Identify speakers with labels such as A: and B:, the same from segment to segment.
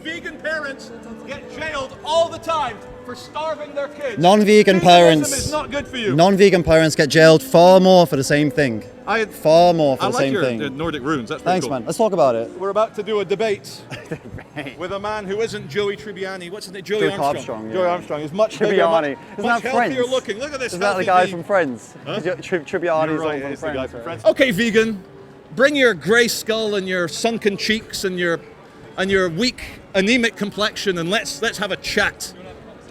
A: vegan parents get jailed all the time for starving their kids.
B: Non-vegan
A: Veganism
B: parents
A: is not good for you.
B: Non-vegan parents get jailed far more for the same thing. Far more for the same
A: I
B: thing.
A: like your Nordic runes. That's pretty
B: Thanks,
A: cool.
B: man. Let's talk about it.
A: We're about to do a debate with a man who isn't Joey Tribbiani. What's his name? Joey Armstrong.
B: Yeah.
A: Joey Armstrong is much
B: Tribbiani.
A: bigger, much healthier looking. Look at this.
B: Isn't that the guy
A: being.
B: from Friends?
A: Huh?
B: Tribbiani's
A: Right,
B: from
A: it's the guy from
B: Friends.
A: Friends. Okay, vegan, bring your grey skull and your sunken cheeks and your weak, anemic complexion, and let's have a chat.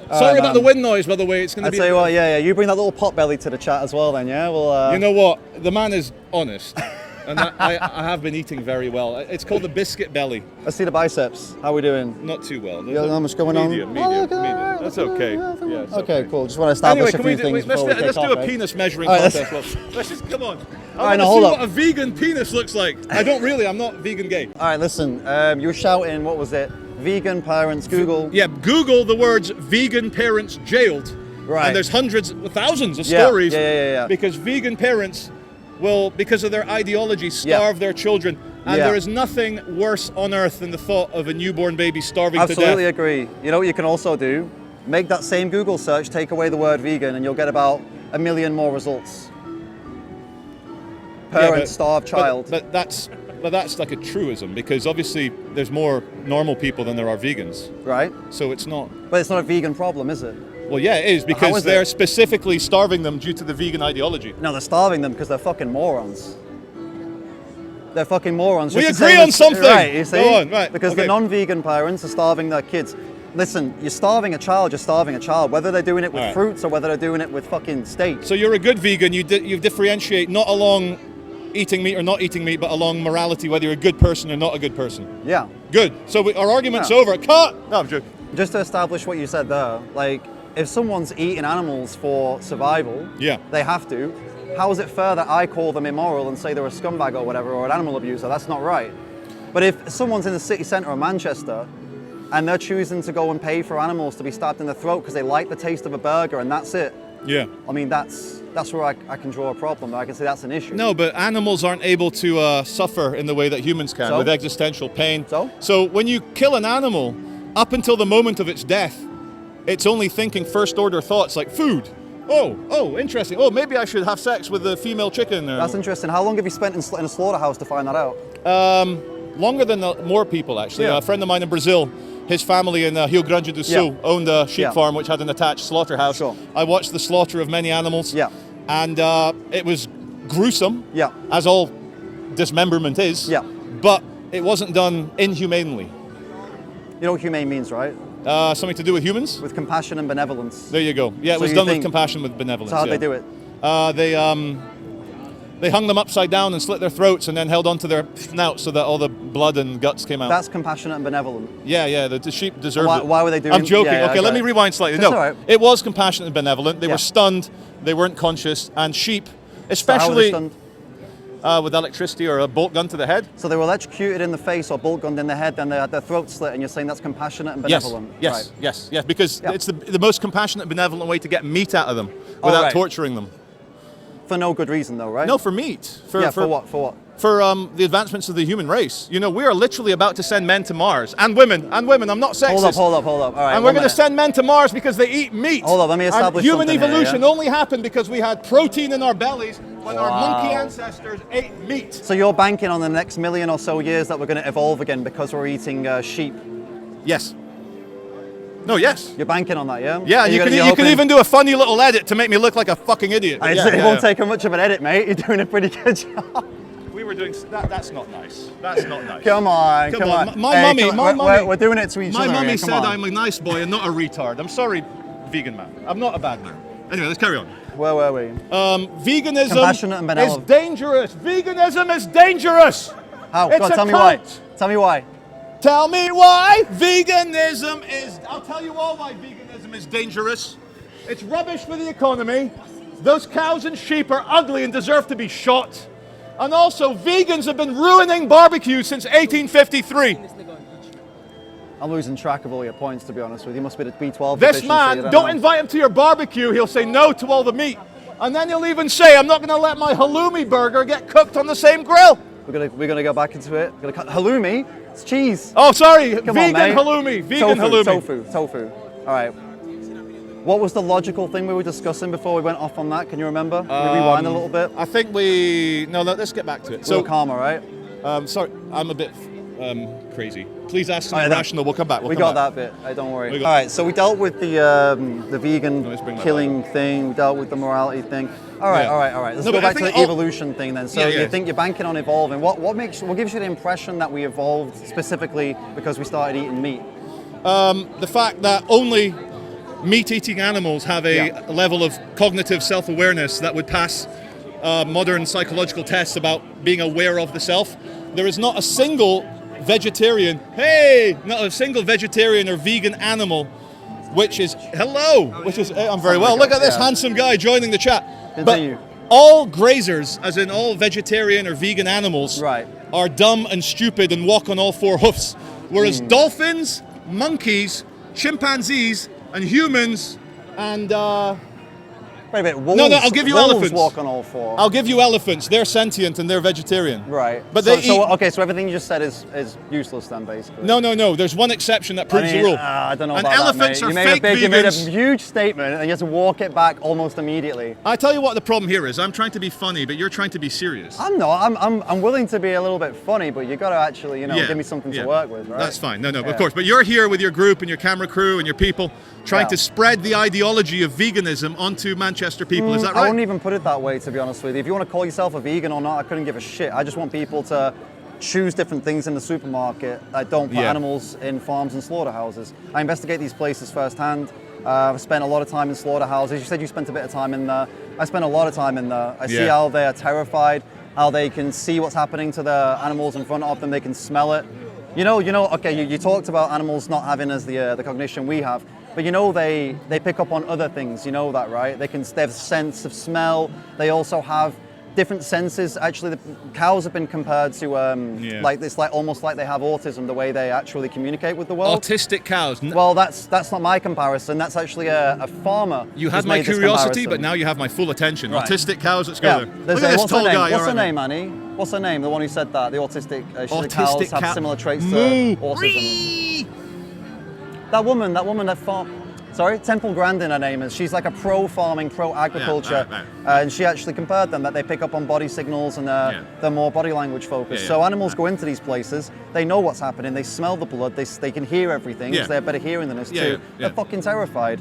A: Sorry about the wind noise, by the way. It's going to be.
B: I tell you what, yeah. You bring that little pot belly to the chat as well, then, yeah. Well,
A: You know what? The man is honest, and I have been eating very well. It's called the biscuit belly.
B: Let's see the biceps. How are we doing?
A: Not too well.
B: Yeah, how much going on?
A: Medium. That's okay. Yeah, it's
B: okay, cool. Just want to establish a few things
A: let's
B: before we
A: do
B: kick off,
A: a penis measuring
B: right,
A: contest. Let's just come on. I
B: right,
A: want to
B: now,
A: see
B: hold
A: what
B: up.
A: a vegan penis looks like. I'm not vegan gay.
B: All right, listen. You were shouting. What was it? Vegan parents. Google.
A: Yeah, Google the words "vegan parents jailed."
B: Right.
A: And there's thousands of stories.
B: Yeah.
A: Because vegan parents will, because of their ideology, starve their children. And there is nothing worse on earth than the thought of a newborn baby starving to death.
B: Absolutely agree. You know what you can also do? Make that same Google search, take away the word vegan, and you'll get about 1 million more results. Parent, starved child.
A: But that's like a truism, because obviously there's more normal people than there are vegans.
B: Right.
A: So it's not.
B: But it's not a vegan problem, is it?
A: Well, yeah, it is, because they're specifically starving them due to the vegan ideology.
B: No, they're starving them because they're fucking morons. They're fucking morons.
A: We agree on something.
B: Right, you see?
A: Go on, right.
B: Because the non-vegan parents are starving their kids. Listen, you're starving a child, whether they're doing it with fruits or whether they're doing it with fucking steak.
A: So you're a good vegan, you differentiate not along eating meat or not eating meat, but along morality, whether you're a good person or not a good person.
B: Yeah.
A: Good. So our argument's over. Cut! No, I'm joking.
B: Just to establish what you said there, like, if someone's eating animals for survival, they have to. How is it fair that I call them immoral and say they're a scumbag or whatever, or an animal abuser? That's not right. But if someone's in the city centre of Manchester and they're choosing to go and pay for animals to be stabbed in the throat because they like the taste of a burger and that's it.
A: Yeah.
B: I mean, that's where I can draw a problem. I can say that's an issue.
A: No, but animals aren't able to suffer in the way that humans can, with existential pain. So when you kill an animal, up until the moment of its death, it's only thinking first order thoughts like food. Oh, interesting. Oh, maybe I should have sex with a female chicken.
B: That's interesting. How long have you spent in a slaughterhouse to find that out?
A: Longer than more people, actually. A friend of mine in Brazil, his family in Rio Grande do Sul owned a sheep farm which had an attached slaughterhouse.
B: Sure.
A: I watched the slaughter of many animals.
B: Yeah.
A: And it was gruesome,
B: yeah,
A: as all dismemberment is.
B: Yeah.
A: But it wasn't done inhumanely.
B: You know what humane means, right?
A: Something to do with humans?
B: With compassion and benevolence.
A: There you go. Yeah, it was done with compassion, with benevolence.
B: So how'd they do it?
A: They hung them upside down and slit their throats and then held onto their snouts so that all the blood and guts came out.
B: That's compassionate and benevolent.
A: Yeah, the sheep deserved it.
B: Why were they doing it?
A: I'm joking. Okay, let me rewind slightly.
B: That's
A: No,
B: all right.
A: It was compassionate and benevolent. They were stunned. They weren't conscious. And sheep, especially with electricity or a bolt gun to the head.
B: So they were electrocuted in the face or bolt gunned in the head, then they had their throat slit, and you're saying that's compassionate and benevolent?
A: Yes, because it's the most compassionate and benevolent way to get meat out of them without torturing them.
B: For no good reason, though, right?
A: No, for meat.
B: For what? For what?
A: For the advancements of the human race. You know, we are literally about to send men to Mars. And women. I'm not sexist.
B: Hold up. All right.
A: And we're going to send men to Mars because they eat meat.
B: Hold up, let me establish
A: human
B: something
A: evolution
B: here,
A: only happened because we had protein in our bellies when our monkey ancestors ate meat.
B: So you're banking on the next million or so years that we're going to evolve again because we're eating sheep?
A: Yes. No, yes.
B: You're banking on that, yeah?
A: Yeah, you can even do a funny little edit to make me look like a fucking idiot.
B: It won't take much of an edit, mate. You're doing a pretty good job.
A: We were doing that. That's not nice. That's not nice.
B: Come on.
A: My mummy.
B: We're doing it to each other.
A: My mummy said I'm a nice boy and not a retard. I'm sorry, vegan man. I'm not a bad man. Anyway, let's carry on.
B: Where were we?
A: Veganism
B: Compassionate and benevolent.
A: is dangerous. Veganism is dangerous.
B: How?
A: It's
B: God, tell me
A: cult.
B: why. Tell me why.
A: Tell me why veganism is... I'll tell you all why veganism is dangerous. It's rubbish for the economy. Those cows and sheep are ugly and deserve to be shot. And also, vegans have been ruining barbecue since 1853.
B: I'm losing track of all your points, to be honest with you. Must be the B12
A: This
B: deficiency,
A: man, don't invite him to your barbecue. He'll say no to all the meat. And then he'll even say, I'm not going to let my halloumi burger get cooked on the same grill.
B: We're gonna go back into it. Halloumi. It's cheese.
A: Oh, sorry.
B: Come
A: vegan
B: on, mate.
A: halloumi. Vegan halloumi.
B: Tofu. All right. What was the logical thing we were discussing before we went off on that? Can you remember? Can we rewind a little bit?
A: I think let's get back to it.
B: So karma, right?
A: Sorry, I'm a bit crazy. Please ask something rational. We'll come back.
B: We got that bit. Don't worry. All right. So we dealt with the vegan killing thing. We dealt with the morality thing. All right. Let's go back to the evolution thing then. So you think you're banking on evolving? What gives you the impression that we evolved specifically because we started eating meat?
A: The fact that only meat-eating animals have a level of cognitive self-awareness that would pass modern psychological tests about being aware of the self. There is not a single vegetarian, or vegan animal which is, I'm very well. Look at this handsome guy joining the chat.
B: Continue.
A: But all grazers, as in all vegetarian or vegan animals, are dumb and stupid and walk on all four hoofs. Whereas dolphins, monkeys, chimpanzees, and humans, and
B: wait a minute. Wolves,
A: I'll give you elephants.
B: Walk on all four.
A: I'll give you elephants. They're sentient and they're vegetarian.
B: Right.
A: But
B: so everything you just said is useless then, basically.
A: No. There's one exception that proves the rule.
B: I don't know
A: and
B: about
A: elephants
B: that, mate.
A: are fake vegans.
B: You made a huge statement and you have to walk it back almost immediately.
A: I tell you what the problem here is. I'm trying to be funny, but you're trying to be serious.
B: I'm not. I'm willing to be a little bit funny, but you got to actually, give me something to work with, right?
A: That's fine. No, of course. But you're here with your group and your camera crew and your people trying to spread the ideology of veganism onto Manchester people. Is that right?
B: I wouldn't even put it that way, to be honest with you. If you want to call yourself a vegan or not, I couldn't give a shit. I just want people to choose different things in the supermarket that don't put animals in farms and slaughterhouses. I investigate these places firsthand. I've spent a lot of time in slaughterhouses. You said you spent a bit of time in there. I spent a lot of time in there. I see how they are terrified, how they can see what's happening to the animals in front of them. They can smell it. You talked about animals not having as the cognition we have. But they pick up on other things, you know that, right? They have a sense of smell. They also have different senses. Actually, the cows have been compared to almost like they have autism, the way they actually communicate with the world.
A: Autistic cows.
B: Well, that's not my comparison. That's actually a farmer.
A: You had my curiosity, but now you have my full attention. Right. Autistic cows, let's go there.
B: Look at this tall guy. What's her name, Annie? What's her name? The one who said that, the autistic cows have similar traits to autism. That woman that farm. Sorry, Temple Grandin her name is. She's like a pro-farming, pro-agriculture, and she actually compared them that they pick up on body signals and they're more body language focused. So animals go into these places, they know what's happening, they smell the blood, they can hear everything because they have better hearing than us too. They're fucking terrified.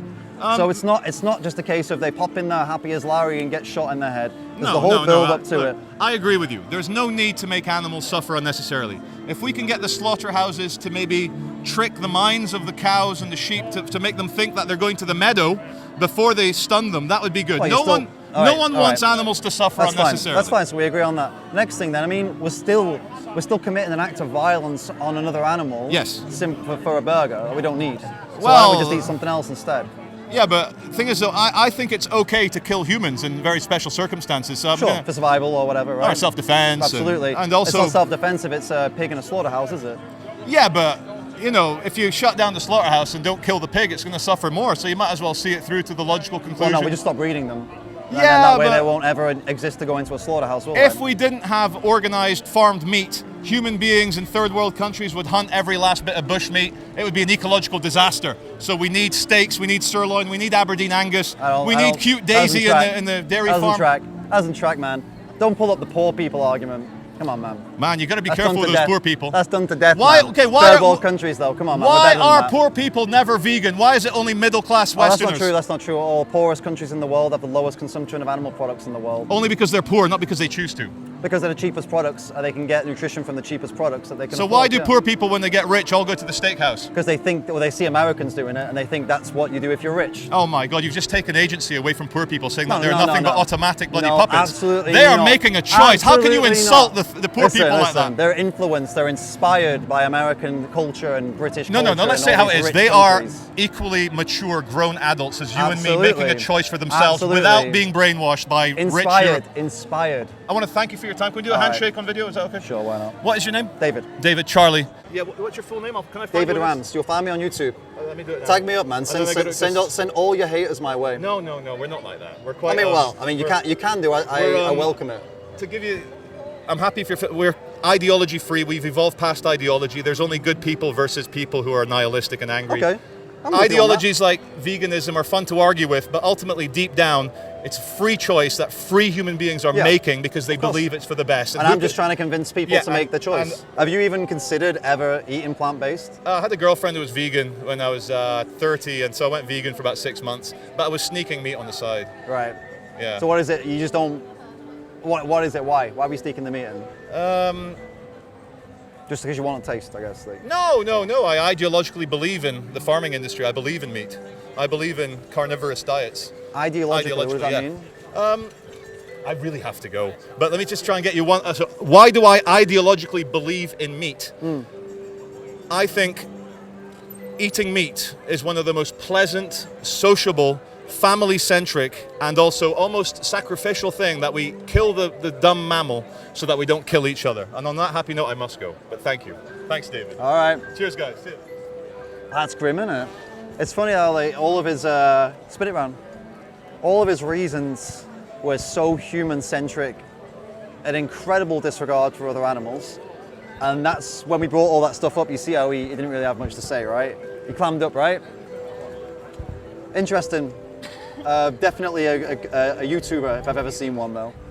B: So it's not just a case of they pop in there happy as Larry and get shot in the head. There's the whole build up to it.
A: I agree with you. There's no need to make animals suffer unnecessarily. If we can get the slaughterhouses to maybe trick the minds of the cows and the sheep to make them think that they're going to the meadow before they stun them, that would be good. No one wants animals to suffer unnecessarily.
B: That's fine. So we agree on that. Next thing then, we're still committing an act of violence on another animal.
A: Yes.
B: For a burger that we don't need. So why don't we just eat something else instead?
A: Yeah, but the thing is, though, I think it's okay to kill humans in very special circumstances. So
B: for survival or whatever, right?
A: Or self-defense.
B: Absolutely.
A: And also,
B: it's not self-defense if it's a pig in a slaughterhouse, is it?
A: Yeah, but if you shut down the slaughterhouse and don't kill the pig, it's going to suffer more. So you might as well see it through to the logical conclusion.
B: Well, no, we just stop breeding them. And then that way they won't ever exist to go into a slaughterhouse, will they?
A: If we didn't have organized farmed meat, human beings in third world countries would hunt every last bit of bush meat. It would be an ecological disaster. So we need steaks, we need sirloin, we need Aberdeen Angus, we need cute Daisy in the dairy farm.
B: Doesn't track, man. Don't pull up the poor people argument. Come on, man.
A: Man, you got to be careful with those poor people.
B: That's done to death.
A: Why?
B: Man.
A: Okay, why?
B: Third world countries, though. Come on, man.
A: Why are poor people never vegan? Why is it only middle-class Westerners?
B: That's not true. That's not true. All poorest countries in the world have the lowest consumption of animal products in the world.
A: Only because they're poor, not because they choose to.
B: Because they're the cheapest products, they can get nutrition from the cheapest products that they can.
A: So why do poor people, when they get rich, all go to the steakhouse?
B: Because they think, they see Americans doing it, and they think that's what you do if you're rich.
A: Oh my God! You've just taken agency away from poor people, saying that they're nothing but automatic bloody puppets.
B: Absolutely.
A: They are making a choice. How can you insult the poor people like that?
B: They're influenced. They're inspired by American culture and British culture.
A: No. Let's say how it is. They are equally mature, grown adults as you and me, making a choice for themselves without being brainwashed by rich.
B: Inspired.
A: I want to thank you for your time. Can we do a handshake on video? Is that okay?
B: Sure, why not?
A: What is your name?
B: David.
A: Charlie. Yeah, what's your full name? Can I find
B: David Rams. You'll find me on YouTube.
A: Let me do it.
B: Tag me up, man. Send all your haters my way.
A: No. We're not like that. We're quite.
B: You can do. I welcome it.
A: To give you, I'm happy if you're. ideology free. We've evolved past ideology. There's only good people versus people who are nihilistic and angry.
B: Okay.
A: Ideologies like veganism are fun to argue with, but ultimately, deep down, it's free choice that free human beings are making because they believe it's for the best.
B: And I'm just trying to convince people to make the choice. Have you even considered ever eating plant-based?
A: I had a girlfriend who was vegan when I was 30, and so I went vegan for about 6 months. But I was sneaking meat on the side.
B: Right.
A: Yeah.
B: So what is it? You just don't. What is it? Why? Why are we sneaking the meat in? Just because you want to taste, I guess. Like.
A: No. I ideologically believe in the farming industry. I believe in meat. I believe in carnivorous diets.
B: Ideologically, what does that mean?
A: I really have to go. But let me just try and get you one. So why do I ideologically believe in meat? I think eating meat is one of the most pleasant, sociable, family-centric, and also almost sacrificial thing that we kill the dumb mammal so that we don't kill each other. And on that happy note, I must go. But thank you. Thanks, David.
B: All right.
A: Cheers, guys. See you.
B: That's grim, isn't it? It's funny how like all of his spin it round. All of his reasons were so human-centric, an incredible disregard for other animals. And that's when we brought all that stuff up, you see how he didn't really have much to say, right? He clammed up, right? Interesting. Definitely a YouTuber if I've ever seen one, though.